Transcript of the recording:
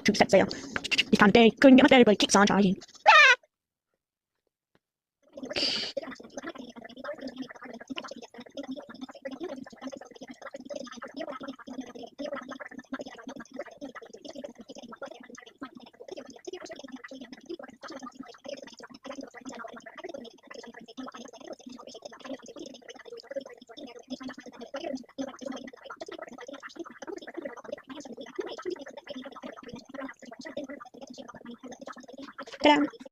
got to set sail. This kind of day, couldn't get my ferry, but it keeps on trying. Ta-da!